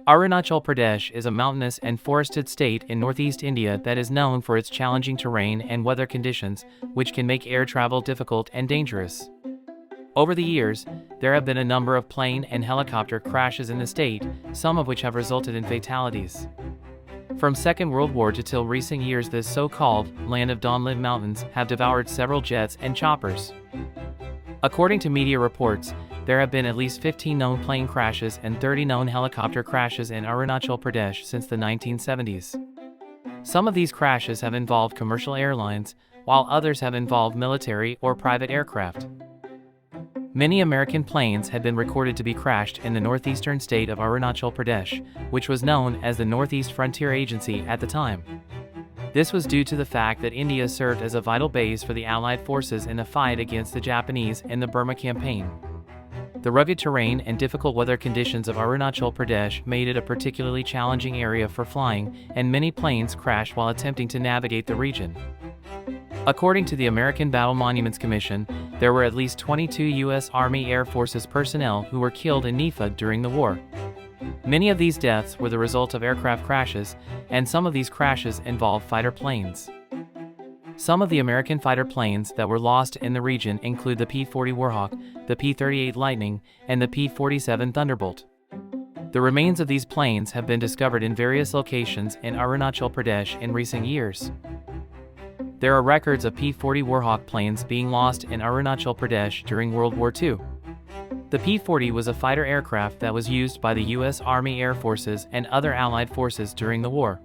Arunachal Pradesh is a mountainous and forested state in northeast India that is known for its challenging terrain and weather conditions, which can make air travel difficult and dangerous. Over the years, there have been a number of plane and helicopter crashes in the state, some of which have resulted in fatalities. From Second World War to till recent years, this so-called land of dawn-lit mountains have devoured several jets and choppers. According to media reports, there have been at least 15 known plane crashes and 30 known helicopter crashes in Arunachal Pradesh since the 1970s. Some of these crashes have involved commercial airlines, while others have involved military or private aircraft. Many American planes had been recorded to be crashed in the northeastern state of Arunachal Pradesh, which was known as the Northeast Frontier Agency at the time. This was due to the fact that India served as a vital base for the Allied forces in the fight against the Japanese in the Burma campaign. The rugged terrain and difficult weather conditions of Arunachal Pradesh made it a particularly challenging area for flying, and many planes crashed while attempting to navigate the region. According to the American Battle Monuments Commission, there were at least 22 U.S. Army Air Forces personnel who were killed in NEFA during the war. Many of these deaths were the result of aircraft crashes, and some of these crashes involved fighter planes. Some of the American fighter planes that were lost in the region include the P-40 Warhawk, the P-38 Lightning, and the P-47 Thunderbolt. The remains of these planes have been discovered in various locations in Arunachal Pradesh in recent years. There are records of P-40 Warhawk planes being lost in Arunachal Pradesh during World War II. The P-40 was a fighter aircraft that was used by the U.S. Army Air Forces and other Allied forces during the war.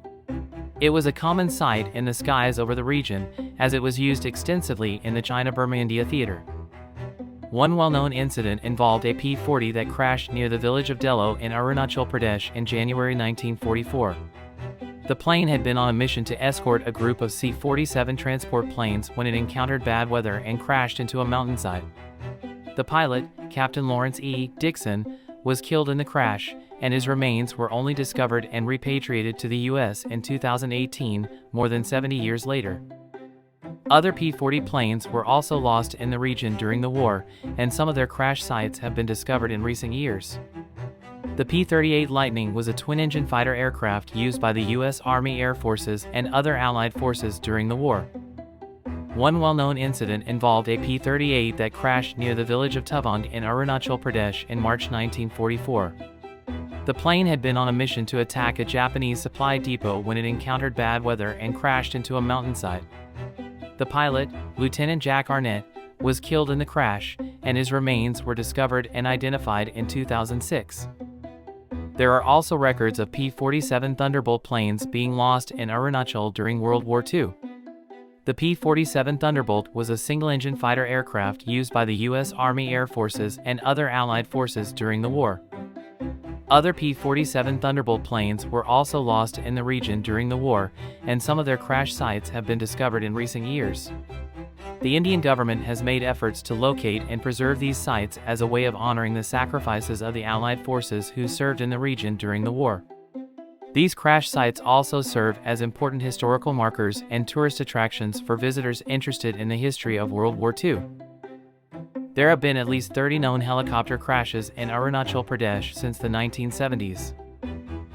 It was a common sight in the skies over the region, as it was used extensively in the China-Burma-India theater. One well-known incident involved a P-40 that crashed near the village of Dello in Arunachal Pradesh in January 1944. The plane had been on a mission to escort a group of C-47 transport planes when it encountered bad weather and crashed into a mountainside. The pilot, Captain Lawrence E. Dixon, was killed in the crash, and his remains were only discovered and repatriated to the U.S. in 2018, more than 70 years later. Other P-40 planes were also lost in the region during the war, and some of their crash sites have been discovered in recent years. The P-38 Lightning was a twin-engine fighter aircraft used by the U.S. Army Air Forces and other Allied forces during the war. One well-known incident involved a P-38 that crashed near the village of Tavang in Arunachal Pradesh in March 1944. The plane had been on a mission to attack a Japanese supply depot when it encountered bad weather and crashed into a mountainside. The pilot, Lieutenant Jack Arnett, was killed in the crash, and his remains were discovered and identified in 2006. There are also records of P-47 Thunderbolt planes being lost in Arunachal during World War II. The P-47 Thunderbolt was a single-engine fighter aircraft used by the U.S. Army Air Forces and other Allied forces during the war. Other P-47 Thunderbolt planes were also lost in the region during the war, and some of their crash sites have been discovered in recent years. The Indian government has made efforts to locate and preserve these sites as a way of honoring the sacrifices of the Allied forces who served in the region during the war. These crash sites also serve as important historical markers and tourist attractions for visitors interested in the history of World War II. There have been at least 30 known helicopter crashes in Arunachal Pradesh since the 1970s.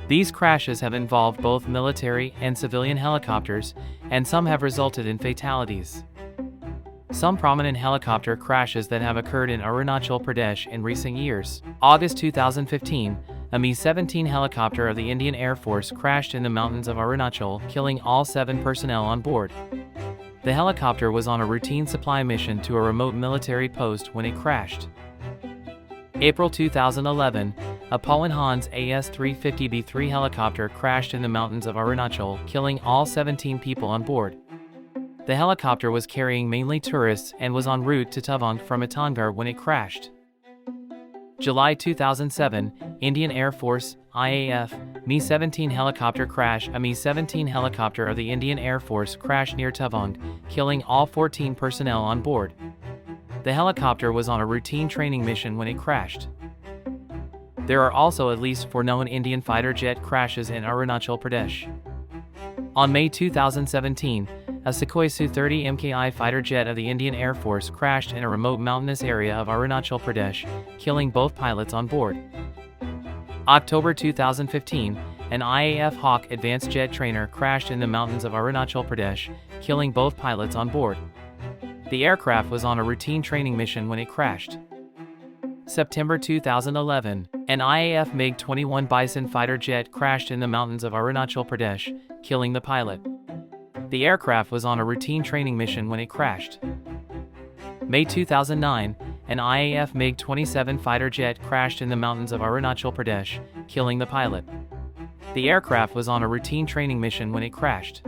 These crashes have involved both military and civilian helicopters, and some have resulted in fatalities. Some prominent helicopter crashes that have occurred in Arunachal Pradesh in recent years. August 2015, a Mi-17 helicopter of the Indian Air Force crashed in the mountains of Arunachal, killing all 7 personnel on board. The helicopter was on a routine supply mission to a remote military post when it crashed. April 2011, a Poland Hans AS-350B3 helicopter crashed in the mountains of Arunachal, killing all 17 people on board. The helicopter was carrying mainly tourists and was en route to Tavang from Itangar when it crashed. July 2007, Indian Air Force, IAF, Mi-17 helicopter crash. A Mi-17 helicopter of the Indian Air Force crashed near Tavang, killing all 14 personnel on board. The helicopter was on a routine training mission when it crashed. There are also at least 4 known Indian fighter jet crashes in Arunachal Pradesh. On May 2017, a Sukhoi Su-30 MKI fighter jet of the Indian Air Force crashed in a remote mountainous area of Arunachal Pradesh, killing both pilots on board. October 2015, an IAF Hawk advanced jet trainer crashed in the mountains of Arunachal Pradesh, killing both pilots on board. The aircraft was on a routine training mission when it crashed. September 2011, an IAF MiG-21 Bison fighter jet crashed in the mountains of Arunachal Pradesh, killing the pilot. The aircraft was on a routine training mission when it crashed. May 2009, an IAF MiG-27 fighter jet crashed in the mountains of Arunachal Pradesh, killing the pilot. The aircraft was on a routine training mission when it crashed.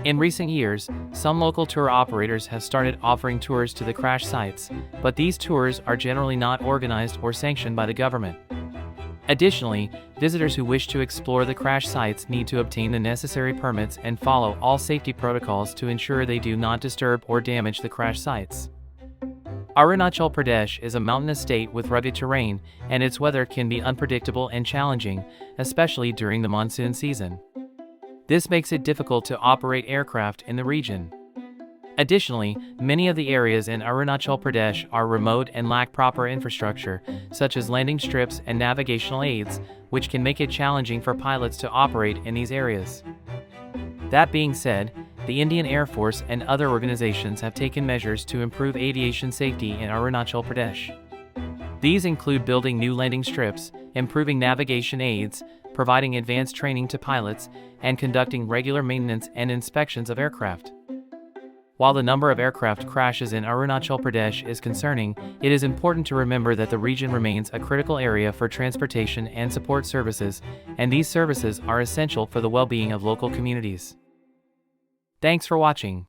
In recent years, some local tour operators have started offering tours to the crash sites, but these tours are generally not organized or sanctioned by the government. Additionally, visitors who wish to explore the crash sites need to obtain the necessary permits and follow all safety protocols to ensure they do not disturb or damage the crash sites. Arunachal Pradesh is a mountainous state with rugged terrain, and its weather can be unpredictable and challenging, especially during the monsoon season. This makes it difficult to operate aircraft in the region. Additionally, many of the areas in Arunachal Pradesh are remote and lack proper infrastructure, such as landing strips and navigational aids, which can make it challenging for pilots to operate in these areas. That being said, the Indian Air Force and other organizations have taken measures to improve aviation safety in Arunachal Pradesh. These include building new landing strips, improving navigation aids, providing advanced training to pilots, and conducting regular maintenance and inspections of aircraft. While the number of aircraft crashes in Arunachal Pradesh is concerning, it is important to remember that the region remains a critical area for transportation and support services, and these services are essential for the well-being of local communities. Thanks for watching.